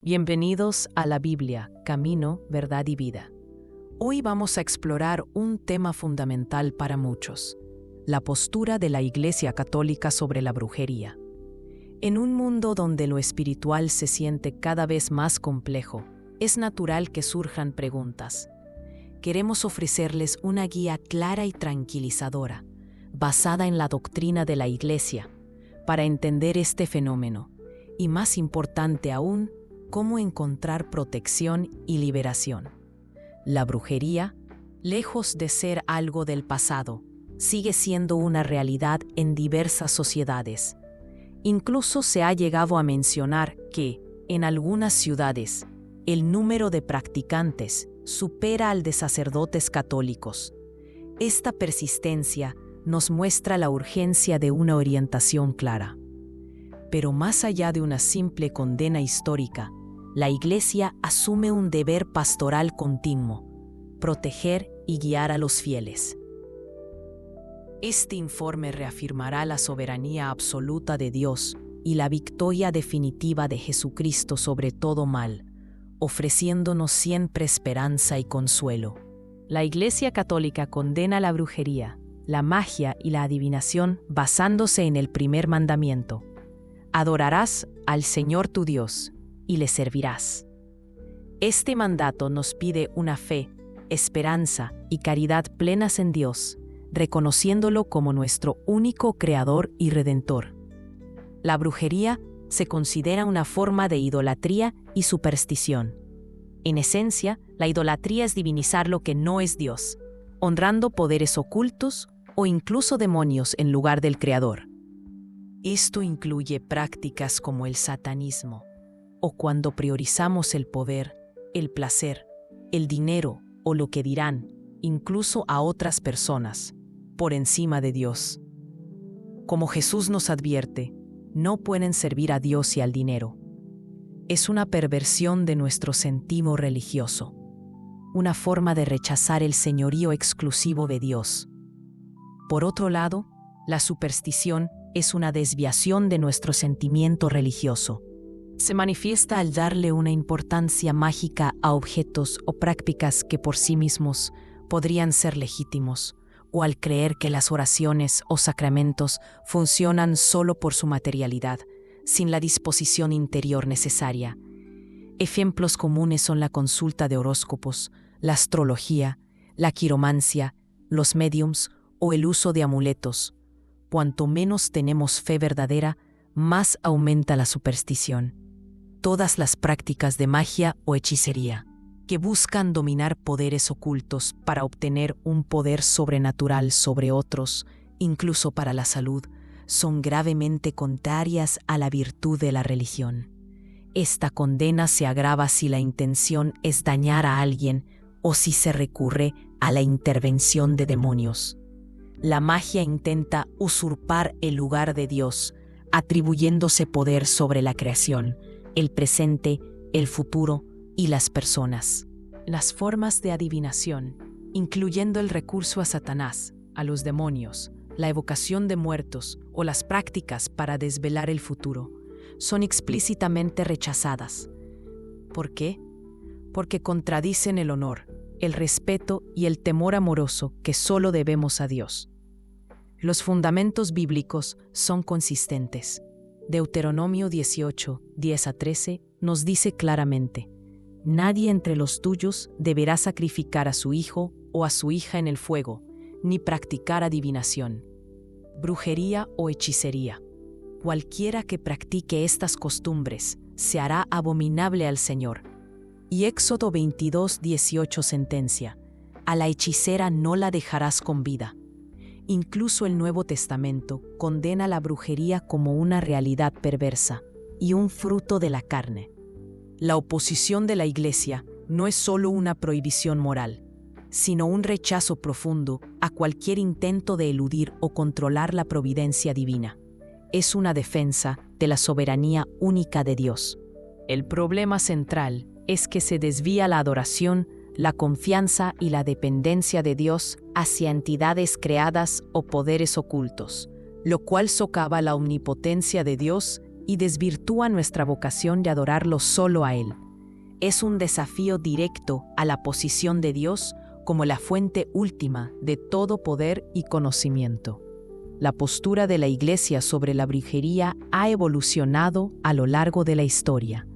Bienvenidos a la Biblia, Camino, Verdad y Vida. Hoy vamos a explorar un tema fundamental para muchos: la postura de la Iglesia Católica sobre la brujería. En un mundo donde lo espiritual se siente cada vez más complejo, es natural que surjan preguntas. Queremos ofrecerles una guía clara y tranquilizadora, basada en la doctrina de la Iglesia, para entender este fenómeno, y más importante aún, cómo encontrar protección y liberación. La brujería, lejos de ser algo del pasado, sigue siendo una realidad en diversas sociedades. Incluso se ha llegado a mencionar que, en algunas ciudades, el número de practicantes supera al de sacerdotes católicos. Esta persistencia nos muestra la urgencia de una orientación clara. Pero más allá de una simple condena histórica, la Iglesia asume un deber pastoral continuo: proteger y guiar a los fieles. Este informe reafirmará la soberanía absoluta de Dios y la victoria definitiva de Jesucristo sobre todo mal, ofreciéndonos siempre esperanza y consuelo. La Iglesia Católica condena la brujería, la magia y la adivinación basándose en el primer mandamiento: adorarás al Señor tu Dios y le servirás. Este mandato nos pide una fe, esperanza y caridad plenas en Dios, reconociéndolo como nuestro único Creador y Redentor. La brujería se considera una forma de idolatría y superstición. En esencia, la idolatría es divinizar lo que no es Dios, honrando poderes ocultos o incluso demonios en lugar del Creador. Esto incluye prácticas como el satanismo, o cuando priorizamos el poder, el placer, el dinero o lo que dirán, incluso a otras personas, por encima de Dios. Como Jesús nos advierte, no pueden servir a Dios y al dinero. Es una perversión de nuestro sentido religioso, una forma de rechazar el señorío exclusivo de Dios. Por otro lado, la superstición es una desviación de nuestro sentimiento religioso. Se manifiesta al darle una importancia mágica a objetos o prácticas que por sí mismos podrían ser legítimos, o al creer que las oraciones o sacramentos funcionan solo por su materialidad, sin la disposición interior necesaria. Ejemplos comunes son la consulta de horóscopos, la astrología, la quiromancia, los médiums o el uso de amuletos. Cuanto menos tenemos fe verdadera, más aumenta la superstición. Todas las prácticas de magia o hechicería, que buscan dominar poderes ocultos para obtener un poder sobrenatural sobre otros, incluso para la salud, son gravemente contrarias a la virtud de la religión. Esta condena se agrava si la intención es dañar a alguien o si se recurre a la intervención de demonios. La magia intenta usurpar el lugar de Dios, atribuyéndose poder sobre la creación, el presente, el futuro y las personas. Las formas de adivinación, incluyendo el recurso a Satanás, a los demonios, la evocación de muertos o las prácticas para desvelar el futuro, son explícitamente rechazadas. ¿Por qué? Porque contradicen el honor, el respeto y el temor amoroso que solo debemos a Dios. Los fundamentos bíblicos son consistentes. Deuteronomio 18, 10-13 nos dice claramente: nadie entre los tuyos deberá sacrificar a su hijo o a su hija en el fuego, ni practicar adivinación, brujería o hechicería. Cualquiera que practique estas costumbres se hará abominable al Señor. Y Éxodo 22, 18 sentencia: a la hechicera no la dejarás con vida. Incluso el Nuevo Testamento condena la brujería como una realidad perversa y un fruto de la carne. La oposición de la Iglesia no es solo una prohibición moral, sino un rechazo profundo a cualquier intento de eludir o controlar la providencia divina. Es una defensa de la soberanía única de Dios. El problema central es que se desvía la adoración, la confianza y la dependencia de Dios hacia entidades creadas o poderes ocultos, lo cual socava la omnipotencia de Dios y desvirtúa nuestra vocación de adorarlo solo a Él. Es un desafío directo a la posición de Dios como la fuente última de todo poder y conocimiento. La postura de la Iglesia sobre la brujería ha evolucionado a lo largo de la historia.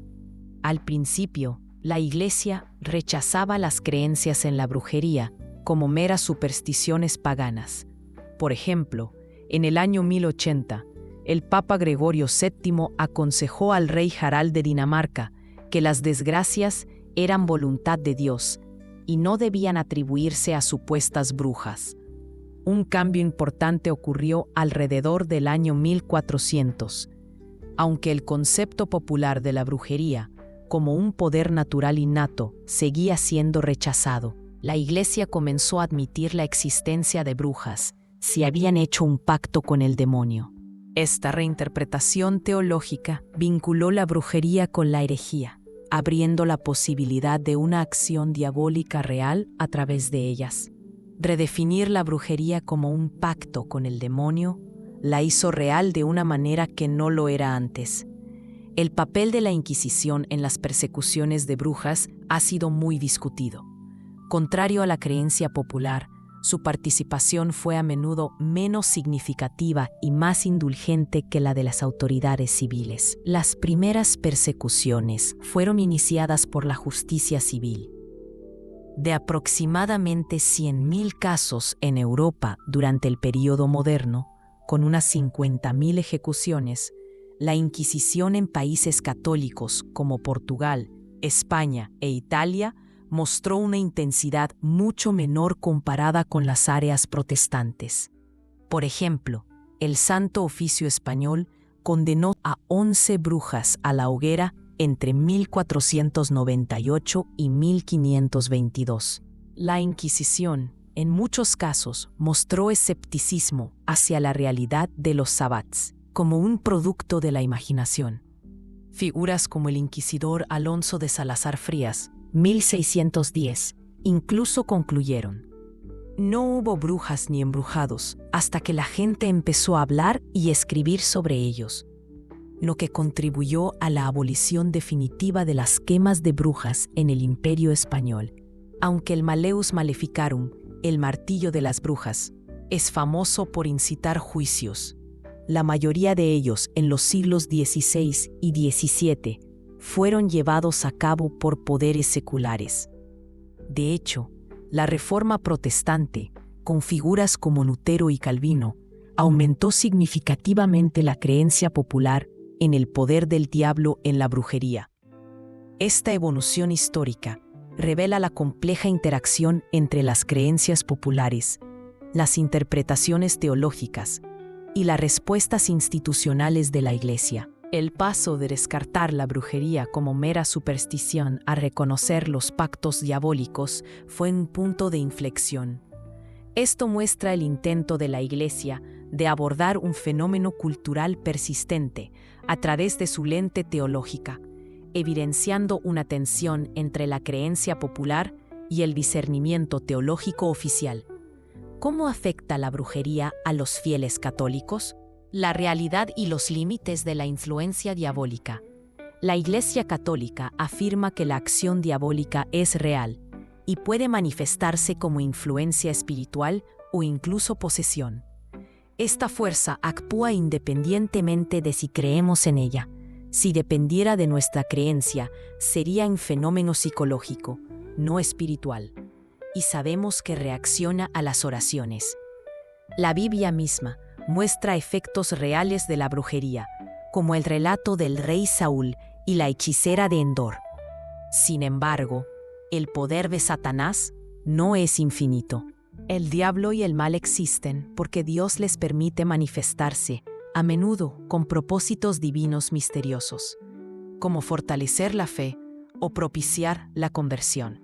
Al principio, la Iglesia rechazaba las creencias en la brujería como meras supersticiones paganas. Por ejemplo, en el año 1080, el Papa Gregorio VII aconsejó al rey Harald de Dinamarca que las desgracias eran voluntad de Dios y no debían atribuirse a supuestas brujas. Un cambio importante ocurrió alrededor del año 1400. Aunque el concepto popular de la brujería, como un poder natural innato, seguía siendo rechazado, la Iglesia comenzó a admitir la existencia de brujas si habían hecho un pacto con el demonio. Esta reinterpretación teológica vinculó la brujería con la herejía, abriendo la posibilidad de una acción diabólica real a través de ellas. Redefinir la brujería como un pacto con el demonio la hizo real de una manera que no lo era antes. El papel de la Inquisición en las persecuciones de brujas ha sido muy discutido. Contrario a la creencia popular, su participación fue a menudo menos significativa y más indulgente que la de las autoridades civiles. Las primeras persecuciones fueron iniciadas por la justicia civil. De aproximadamente 100.000 casos en Europa durante el período moderno, con unas 50.000 ejecuciones, la Inquisición en países católicos como Portugal, España e Italia mostró una intensidad mucho menor comparada con las áreas protestantes. Por ejemplo, el Santo Oficio Español condenó a 11 brujas a la hoguera entre 1498 y 1522. La Inquisición, en muchos casos, mostró escepticismo hacia la realidad de los sabbats, como un producto de la imaginación. Figuras como el inquisidor Alonso de Salazar Frías, 1610, incluso concluyeron: no hubo brujas ni embrujados hasta que la gente empezó a hablar y escribir sobre ellos, lo que contribuyó a la abolición definitiva de las quemas de brujas en el Imperio Español. Aunque el Maleus Maleficarum, el martillo de las brujas, es famoso por incitar juicios, la mayoría de ellos en los siglos XVI y XVII fueron llevados a cabo por poderes seculares. De hecho, la Reforma protestante, con figuras como Lutero y Calvino, aumentó significativamente la creencia popular en el poder del diablo en la brujería. Esta evolución histórica revela la compleja interacción entre las creencias populares, las interpretaciones teológicas y las respuestas institucionales de la Iglesia. El paso de descartar la brujería como mera superstición a reconocer los pactos diabólicos fue un punto de inflexión. Esto muestra el intento de la Iglesia de abordar un fenómeno cultural persistente a través de su lente teológica, evidenciando una tensión entre la creencia popular y el discernimiento teológico oficial. ¿Cómo afecta la brujería a los fieles católicos? La realidad y los límites de la influencia diabólica. La Iglesia Católica afirma que la acción diabólica es real y puede manifestarse como influencia espiritual o incluso posesión. Esta fuerza actúa independientemente de si creemos en ella. Si dependiera de nuestra creencia, sería un fenómeno psicológico, no espiritual. Y sabemos que reacciona a las oraciones. La Biblia misma muestra efectos reales de la brujería, como el relato del rey Saúl y la hechicera de Endor. Sin embargo, el poder de Satanás no es infinito. El diablo y el mal existen porque Dios les permite manifestarse, a menudo con propósitos divinos misteriosos, como fortalecer la fe o propiciar la conversión.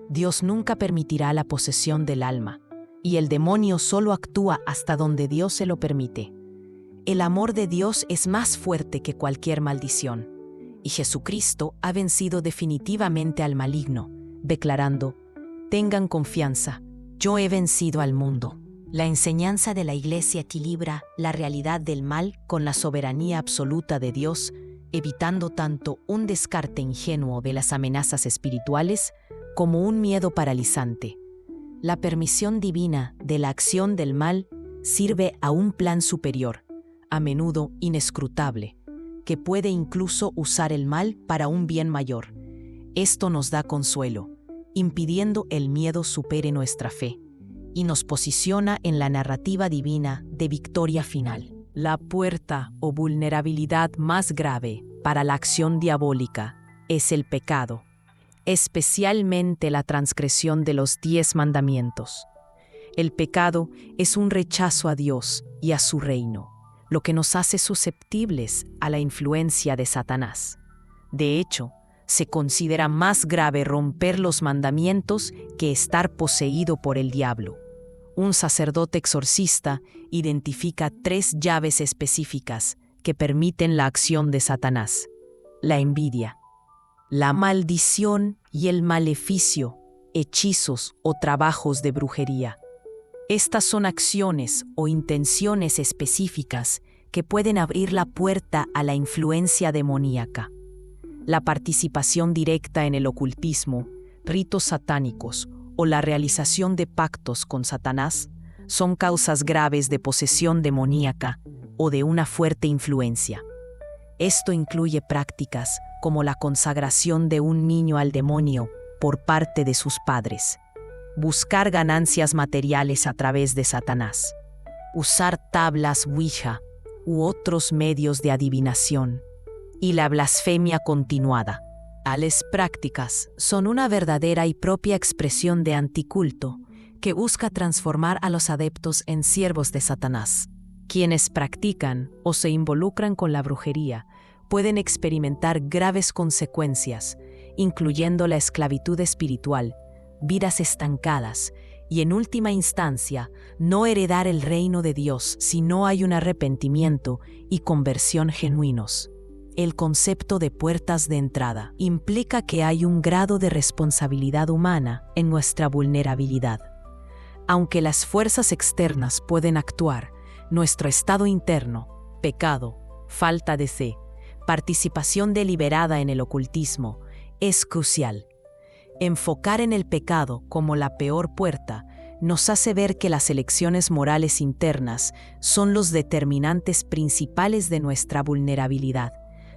Dios nunca permitirá la posesión del alma, y el demonio solo actúa hasta donde Dios se lo permite. El amor de Dios es más fuerte que cualquier maldición, y Jesucristo ha vencido definitivamente al maligno, declarando: «Tengan confianza, yo he vencido al mundo». La enseñanza de la Iglesia equilibra la realidad del mal con la soberanía absoluta de Dios, evitando tanto un descarte ingenuo de las amenazas espirituales como un miedo paralizante. La permisión divina de la acción del mal sirve a un plan superior, a menudo inescrutable, que puede incluso usar el mal para un bien mayor. Esto nos da consuelo, impidiendo el miedo supere nuestra fe, y nos posiciona en la narrativa divina de victoria final. La puerta o vulnerabilidad más grave para la acción diabólica es el pecado, especialmente la transgresión de los 10 mandamientos. El pecado es un rechazo a Dios y a su reino, lo que nos hace susceptibles a la influencia de Satanás. De hecho, se considera más grave romper los mandamientos que estar poseído por el diablo. Un sacerdote exorcista identifica 3 llaves específicas que permiten la acción de Satanás: la envidia, la maldición y el maleficio, hechizos o trabajos de brujería. Estas son acciones o intenciones específicas que pueden abrir la puerta a la influencia demoníaca. La participación directa en el ocultismo, ritos satánicos o la realización de pactos con Satanás son causas graves de posesión demoníaca o de una fuerte influencia. Esto incluye prácticas como la consagración de un niño al demonio por parte de sus padres, buscar ganancias materiales a través de Satanás, usar tablas Ouija u otros medios de adivinación, y la blasfemia continuada. Tales prácticas son una verdadera y propia expresión de anticulto que busca transformar a los adeptos en siervos de Satanás. Quienes practican o se involucran con la brujería pueden experimentar graves consecuencias, incluyendo la esclavitud espiritual, vidas estancadas y, en última instancia, no heredar el reino de Dios si no hay un arrepentimiento y conversión genuinos. El concepto de puertas de entrada implica que hay un grado de responsabilidad humana en nuestra vulnerabilidad. Aunque las fuerzas externas pueden actuar, nuestro estado interno, pecado, falta de fe, participación deliberada en el ocultismo, es crucial. Enfocar en el pecado como la peor puerta nos hace ver que las elecciones morales internas son los determinantes principales de nuestra vulnerabilidad,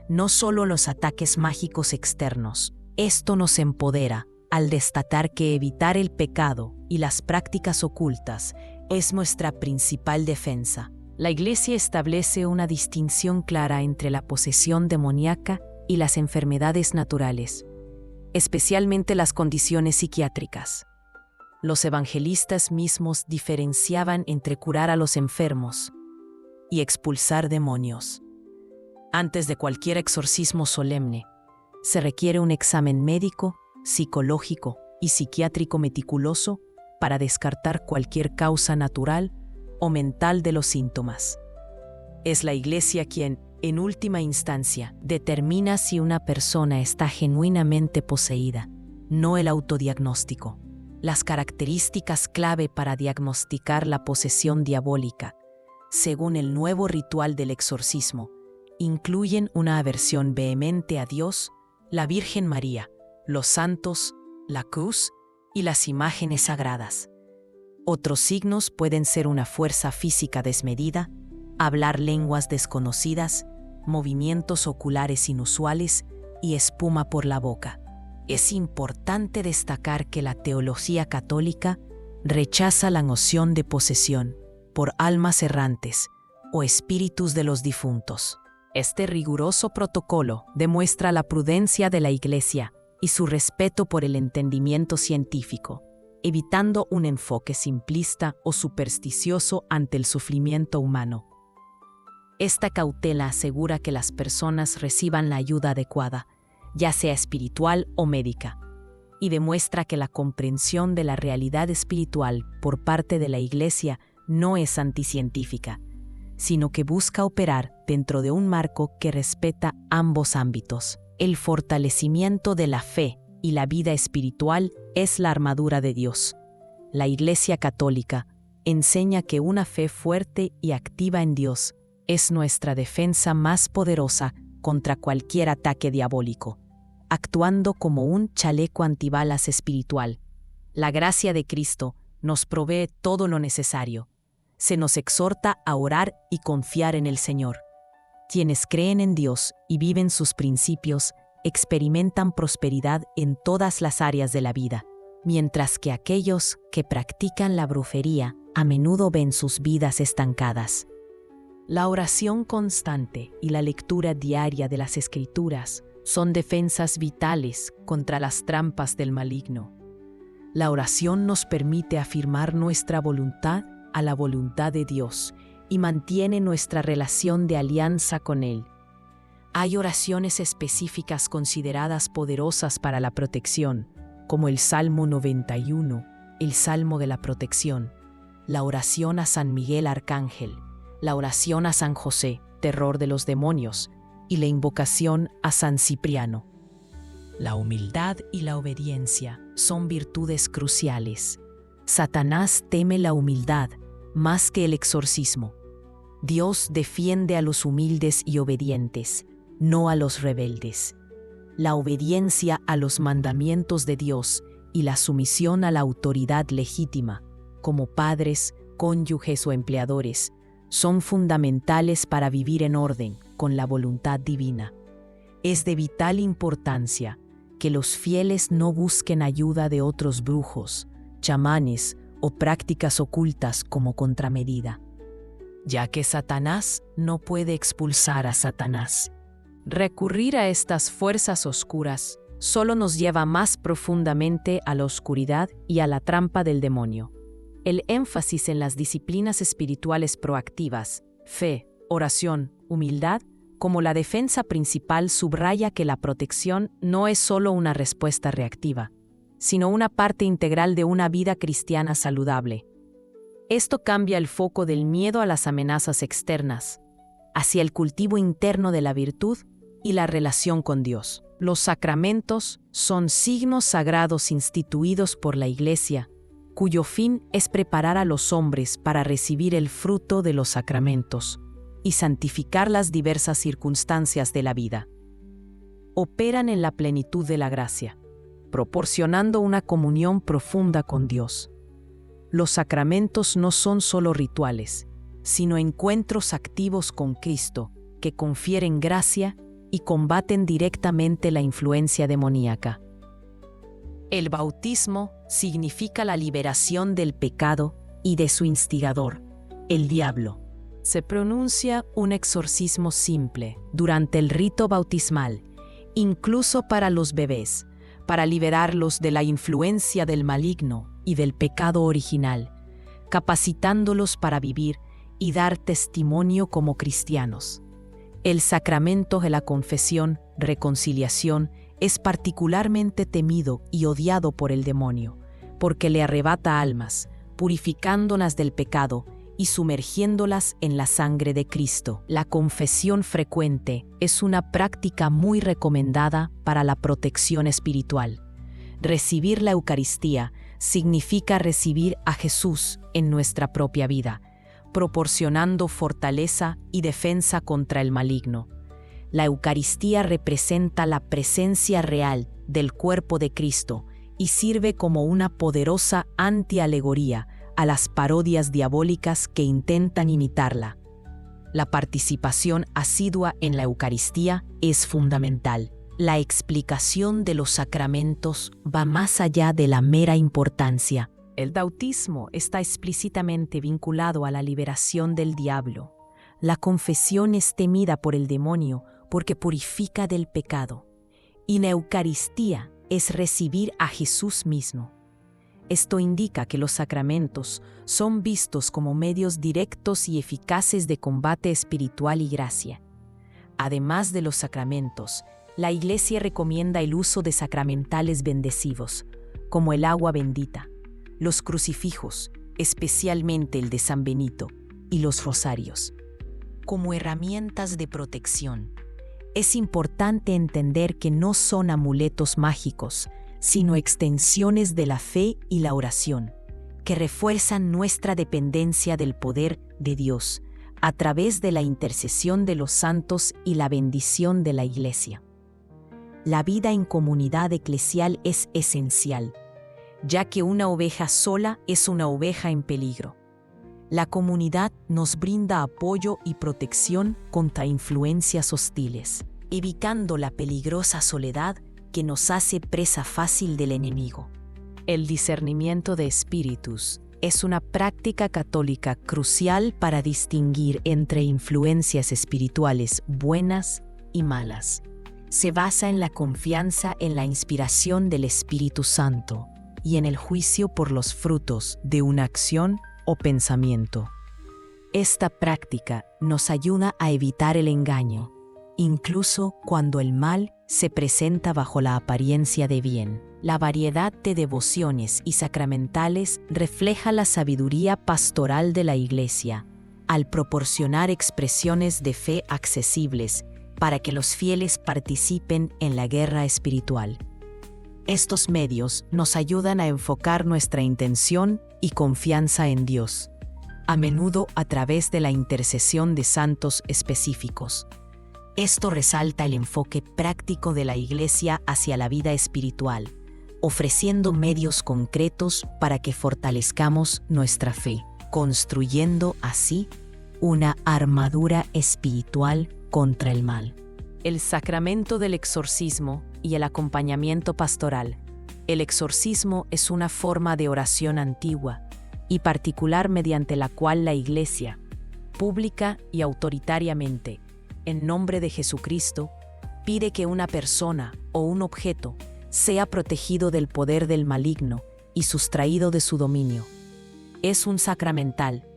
no solo los ataques mágicos externos. Esto nos empodera al destacar que evitar el pecado y las prácticas ocultas es nuestra principal defensa. La Iglesia establece una distinción clara entre la posesión demoníaca y las enfermedades naturales, especialmente las condiciones psiquiátricas. Los evangelistas mismos diferenciaban entre curar a los enfermos y expulsar demonios. Antes de cualquier exorcismo solemne, se requiere un examen médico, psicológico y psiquiátrico meticuloso para descartar cualquier causa natural o mental de los síntomas. Es la Iglesia quien, en última instancia, determina si una persona está genuinamente poseída, no el autodiagnóstico. Las características clave para diagnosticar la posesión diabólica, según el nuevo ritual del exorcismo, incluyen una aversión vehemente a Dios, la Virgen María, los santos, la cruz y las imágenes sagradas. Otros signos pueden ser una fuerza física desmedida, hablar lenguas desconocidas, movimientos oculares inusuales y espuma por la boca. Es importante destacar que la teología católica rechaza la noción de posesión por almas errantes o espíritus de los difuntos. Este riguroso protocolo demuestra la prudencia de la Iglesia y su respeto por el entendimiento científico, evitando un enfoque simplista o supersticioso ante el sufrimiento humano. Esta cautela asegura que las personas reciban la ayuda adecuada, ya sea espiritual o médica, y demuestra que la comprensión de la realidad espiritual por parte de la Iglesia no es anticientífica, sino que busca operar dentro de un marco que respeta ambos ámbitos. El fortalecimiento de la fe y la vida espiritual es la armadura de Dios. La Iglesia Católica, enseña que una fe fuerte y activa en Dios es nuestra defensa más poderosa contra cualquier ataque diabólico, actuando como un chaleco antibalas espiritual. La gracia de Cristo nos provee todo lo necesario. Se nos exhorta a orar y confiar en el Señor. Quienes creen en Dios y viven sus principios experimentan prosperidad en todas las áreas de la vida, mientras que aquellos que practican la brujería a menudo ven sus vidas estancadas. La oración constante y la lectura diaria de las Escrituras son defensas vitales contra las trampas del maligno. La oración nos permite afirmar nuestra voluntad a la voluntad de Dios y mantiene nuestra relación de alianza con Él. Hay oraciones específicas consideradas poderosas para la protección, como el Salmo 91, el Salmo de la Protección, la oración a San Miguel Arcángel, la oración a San José, terror de los demonios, y la invocación a San Cipriano. La humildad y la obediencia son virtudes cruciales. Satanás teme la humildad más que el exorcismo. Dios defiende a los humildes y obedientes, no a los rebeldes. La obediencia a los mandamientos de Dios y la sumisión a la autoridad legítima, como padres, cónyuges o empleadores, son fundamentales para vivir en orden con la voluntad divina. Es de vital importancia que los fieles no busquen ayuda de otros brujos, chamanes o prácticas ocultas como contramedida, ya que Satanás no puede expulsar a Satanás. Recurrir a estas fuerzas oscuras solo nos lleva más profundamente a la oscuridad y a la trampa del demonio. El énfasis en las disciplinas espirituales proactivas, fe, oración, humildad, como la defensa principal subraya que la protección no es solo una respuesta reactiva, sino una parte integral de una vida cristiana saludable. Esto cambia el foco del miedo a las amenazas externas, hacia el cultivo interno de la virtud y la relación con Dios. Los sacramentos son signos sagrados instituidos por la Iglesia, cuyo fin es preparar a los hombres para recibir el fruto de los sacramentos y santificar las diversas circunstancias de la vida. Operan en la plenitud de la gracia, proporcionando una comunión profunda con Dios. Los sacramentos no son solo rituales, sino encuentros activos con Cristo que confieren gracia y combaten directamente la influencia demoníaca. El bautismo significa la liberación del pecado y de su instigador, el diablo. Se pronuncia un exorcismo simple durante el rito bautismal, incluso para los bebés, para liberarlos de la influencia del maligno y del pecado original, capacitándolos para vivir y dar testimonio como cristianos. El sacramento de la confesión, reconciliación, es particularmente temido y odiado por el demonio, porque le arrebata almas, purificándolas del pecado y sumergiéndolas en la sangre de Cristo. La confesión frecuente es una práctica muy recomendada para la protección espiritual. Recibir la Eucaristía significa recibir a Jesús en nuestra propia vida, proporcionando fortaleza y defensa contra el maligno. La Eucaristía representa la presencia real del cuerpo de Cristo y sirve como una poderosa antialegoría a las parodias diabólicas que intentan imitarla. La participación asidua en la Eucaristía es fundamental. La explicación de los sacramentos va más allá de la mera importancia. El bautismo está explícitamente vinculado a la liberación del diablo. La confesión es temida por el demonio porque purifica del pecado. Y la Eucaristía es recibir a Jesús mismo. Esto indica que los sacramentos son vistos como medios directos y eficaces de combate espiritual y gracia. Además de los sacramentos, la Iglesia recomienda el uso de sacramentales bendecivos, como el agua bendita, los crucifijos, especialmente el de San Benito, y los rosarios, como herramientas de protección. Es importante entender que no son amuletos mágicos, sino extensiones de la fe y la oración, que refuerzan nuestra dependencia del poder de Dios a través de la intercesión de los santos y la bendición de la Iglesia. La vida en comunidad eclesial es esencial, ya que una oveja sola es una oveja en peligro. La comunidad nos brinda apoyo y protección contra influencias hostiles, evitando la peligrosa soledad que nos hace presa fácil del enemigo. El discernimiento de espíritus es una práctica católica crucial para distinguir entre influencias espirituales buenas y malas. Se basa en la confianza en la inspiración del Espíritu Santo y en el juicio por los frutos de una acción o pensamiento. Esta práctica nos ayuda a evitar el engaño, incluso cuando el mal se presenta bajo la apariencia de bien. La variedad de devociones y sacramentales refleja la sabiduría pastoral de la Iglesia, al proporcionar expresiones de fe accesibles para que los fieles participen en la guerra espiritual. Estos medios nos ayudan a enfocar nuestra intención y confianza en Dios, a menudo a través de la intercesión de santos específicos. Esto resalta el enfoque práctico de la Iglesia hacia la vida espiritual, ofreciendo medios concretos para que fortalezcamos nuestra fe, construyendo así una armadura espiritual contra el mal. El sacramento del exorcismo y el acompañamiento pastoral. El exorcismo es una forma de oración antigua y particular mediante la cual la Iglesia, pública y autoritariamente, en nombre de Jesucristo, pide que una persona o un objeto sea protegido del poder del maligno y sustraído de su dominio. Es un sacramental,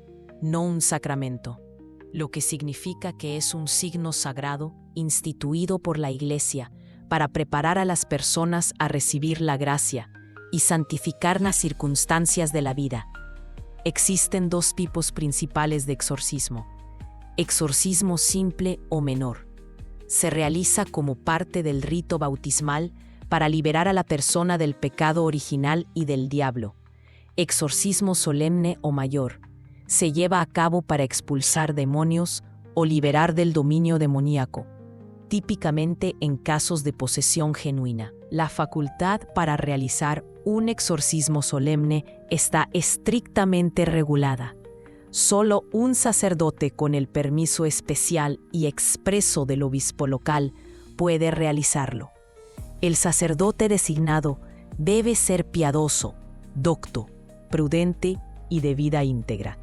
no un sacramento, lo que significa que es un signo sagrado instituido por la Iglesia para preparar a las personas a recibir la gracia y santificar las circunstancias de la vida. Existen dos tipos principales de exorcismo: exorcismo simple o menor. Se realiza como parte del rito bautismal para liberar a la persona del pecado original y del diablo. Exorcismo solemne o mayor. Se lleva a cabo para expulsar demonios o liberar del dominio demoníaco, típicamente en casos de posesión genuina. La facultad para realizar un exorcismo solemne está estrictamente regulada. Solo un sacerdote con el permiso especial y expreso del obispo local puede realizarlo. El sacerdote designado debe ser piadoso, docto, prudente y de vida íntegra.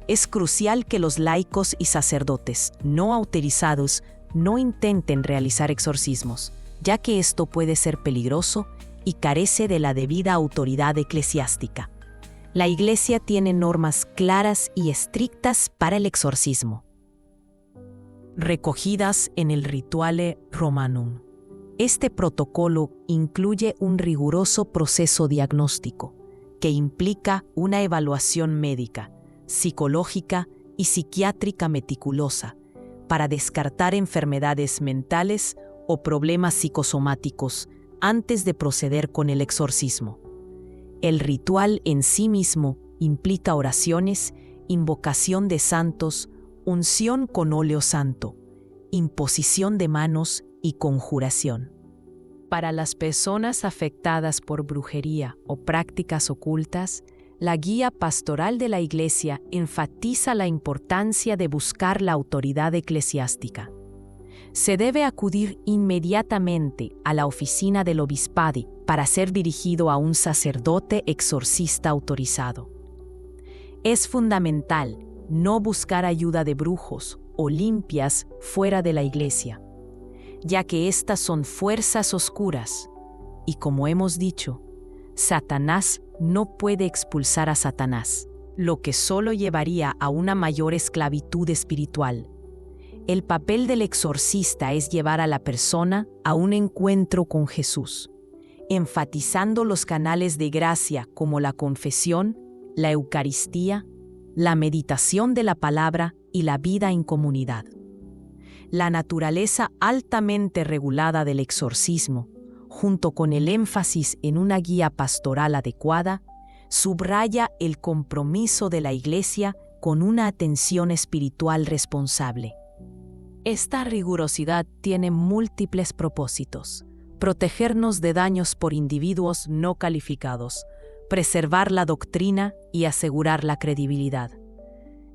Es crucial que los laicos y sacerdotes no autorizados no intenten realizar exorcismos, ya que esto puede ser peligroso y carece de la debida autoridad eclesiástica. La Iglesia tiene normas claras y estrictas para el exorcismo, recogidas en el Rituale Romanum. Este protocolo incluye un riguroso proceso diagnóstico que implica una evaluación médica, psicológica y psiquiátrica meticulosa para descartar enfermedades mentales o problemas psicosomáticos antes de proceder con el exorcismo. El ritual en sí mismo implica oraciones, invocación de santos, unción con óleo santo, imposición de manos y conjuración. Para las personas afectadas por brujería o prácticas ocultas, la guía pastoral de la Iglesia enfatiza la importancia de buscar la autoridad eclesiástica. Se debe acudir inmediatamente a la oficina del obispado para ser dirigido a un sacerdote exorcista autorizado. Es fundamental no buscar ayuda de brujos o limpias fuera de la Iglesia, ya que estas son fuerzas oscuras, y como hemos dicho, Satanás no puede expulsar a Satanás, lo que solo llevaría a una mayor esclavitud espiritual. El papel del exorcista es llevar a la persona a un encuentro con Jesús, enfatizando los canales de gracia como la confesión, la Eucaristía, la meditación de la palabra y la vida en comunidad. La naturaleza altamente regulada del exorcismo, junto con el énfasis en una guía pastoral adecuada, subraya el compromiso de la Iglesia con una atención espiritual responsable. Esta rigurosidad tiene múltiples propósitos: protegernos de daños por individuos no calificados, preservar la doctrina y asegurar la credibilidad.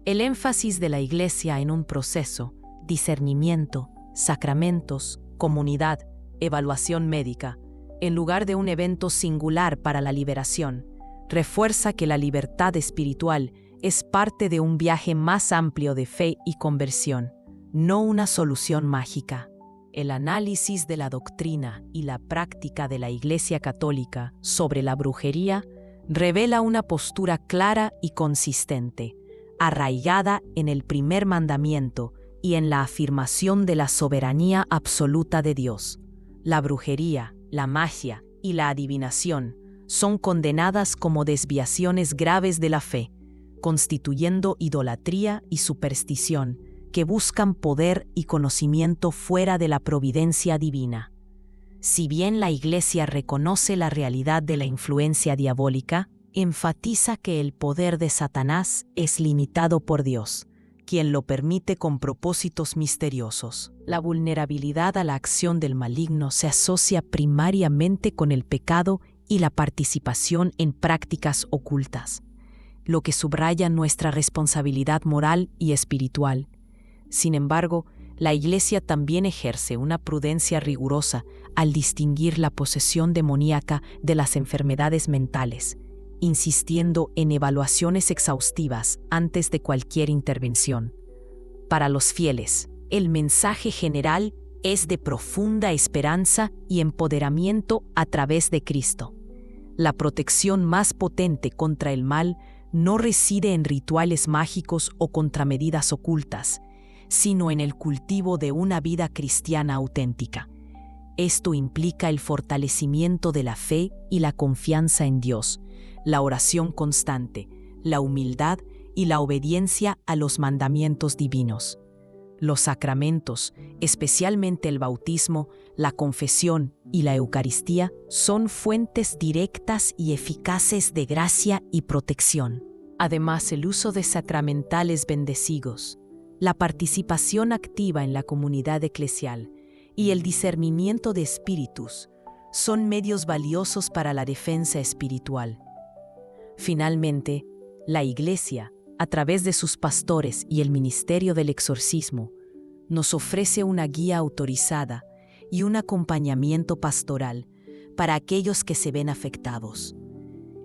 El énfasis de la Iglesia en un proceso, discernimiento, sacramentos, comunidad, evaluación médica, en lugar de un evento singular para la liberación, refuerza que la libertad espiritual es parte de un viaje más amplio de fe y conversión, no una solución mágica. El análisis de la doctrina y la práctica de la Iglesia Católica sobre la brujería revela una postura clara y consistente, arraigada en el primer mandamiento y en la afirmación de la soberanía absoluta de Dios. La brujería, la magia y la adivinación son condenadas como desviaciones graves de la fe, constituyendo idolatría y superstición que buscan poder y conocimiento fuera de la providencia divina. Si bien la Iglesia reconoce la realidad de la influencia diabólica, enfatiza que el poder de Satanás es limitado por Dios, quien lo permite con propósitos misteriosos. La vulnerabilidad a la acción del maligno se asocia primariamente con el pecado y la participación en prácticas ocultas, lo que subraya nuestra responsabilidad moral y espiritual. Sin embargo, la Iglesia también ejerce una prudencia rigurosa al distinguir la posesión demoníaca de las enfermedades mentales, insistiendo en evaluaciones exhaustivas antes de cualquier intervención. Para los fieles, el mensaje general es de profunda esperanza y empoderamiento a través de Cristo. La protección más potente contra el mal no reside en rituales mágicos o contramedidas ocultas, sino en el cultivo de una vida cristiana auténtica. Esto implica el fortalecimiento de la fe y la confianza en Dios, la oración constante, la humildad y la obediencia a los mandamientos divinos. Los sacramentos, especialmente el bautismo, la confesión y la Eucaristía, son fuentes directas y eficaces de gracia y protección. Además, el uso de sacramentales bendecidos, la participación activa en la comunidad eclesial y el discernimiento de espíritus son medios valiosos para la defensa espiritual. Finalmente, la Iglesia, a través de sus pastores y el ministerio del exorcismo, nos ofrece una guía autorizada y un acompañamiento pastoral para aquellos que se ven afectados.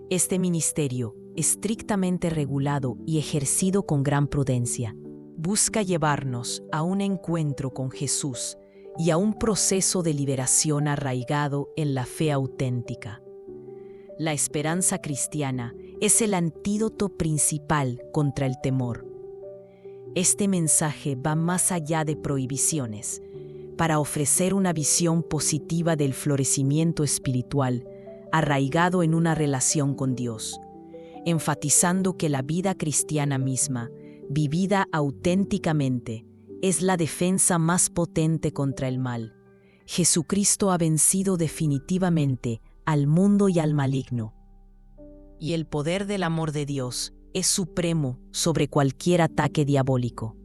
Este ministerio, estrictamente regulado y ejercido con gran prudencia, busca llevarnos a un encuentro con Jesús y a un proceso de liberación arraigado en la fe auténtica. La esperanza cristiana es el antídoto principal contra el temor. Este mensaje va más allá de prohibiciones, para ofrecer una visión positiva del florecimiento espiritual arraigado en una relación con Dios, enfatizando que la vida cristiana misma, vivida auténticamente, es la defensa más potente contra el mal. Jesucristo ha vencido definitivamente al mundo y al maligno. Y el poder del amor de Dios es supremo sobre cualquier ataque diabólico.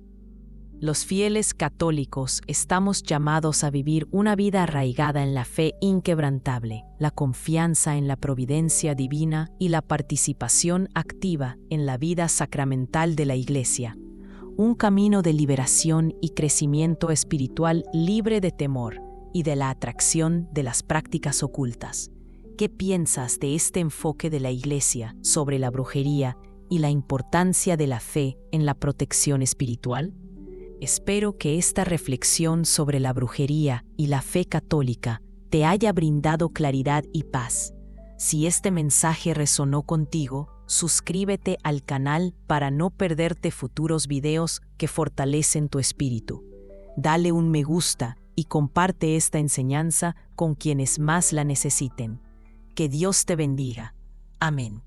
Los fieles católicos estamos llamados a vivir una vida arraigada en la fe inquebrantable, la confianza en la providencia divina y la participación activa en la vida sacramental de la Iglesia, un camino de liberación y crecimiento espiritual libre de temor y de la atracción de las prácticas ocultas. ¿Qué piensas de este enfoque de la Iglesia sobre la brujería y la importancia de la fe en la protección espiritual? Espero que esta reflexión sobre la brujería y la fe católica te haya brindado claridad y paz. Si este mensaje resonó contigo, suscríbete al canal para no perderte futuros videos que fortalecen tu espíritu. Dale un me gusta y comparte esta enseñanza con quienes más la necesiten. Que Dios te bendiga. Amén.